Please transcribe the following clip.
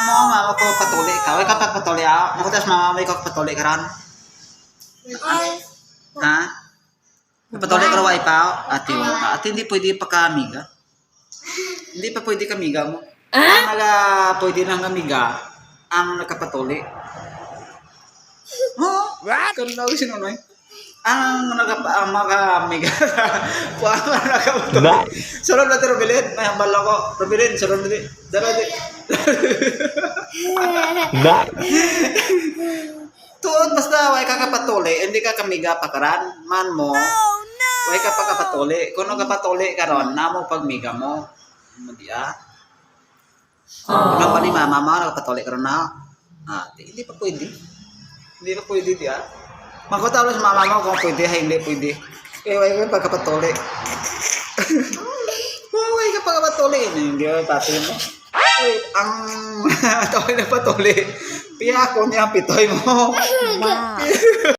mama ko patuli ka. Way ka patuli ako. Makutas mama mo ikaw patuli ka ron. Ha? Patuli ka ron pa. Ate hindi pwede pa kamiga. Hindi pa pwede kamiga mo. Ang pwede nang kamiga ang nakapatuli. What? Kanaw sinunoy. Ang makamiga. Kuha ka nakapatuli. Sarap natin Robilin. May hambal ako. Robilin, sarap natin. Dara di. Tuod basta way ka kapatuli, hindi ka kamiga pakaran. Man mo. Way ka pa kapatuli. Kung kapatuli ka ron, namo pagmiga mo. Hindi Kung pa ni mama mo, nakapatuli ka ron na. Hindi pa pwede. Hindi pa pwede di Makutalo sa mama mo kung pwede, hindi pwede. Kaya way ka pagkapatuli. Way ka pagkapatuli. Hindi ka patuli mo. Ang tawag na patuli. Piya ko niya pitoy mo.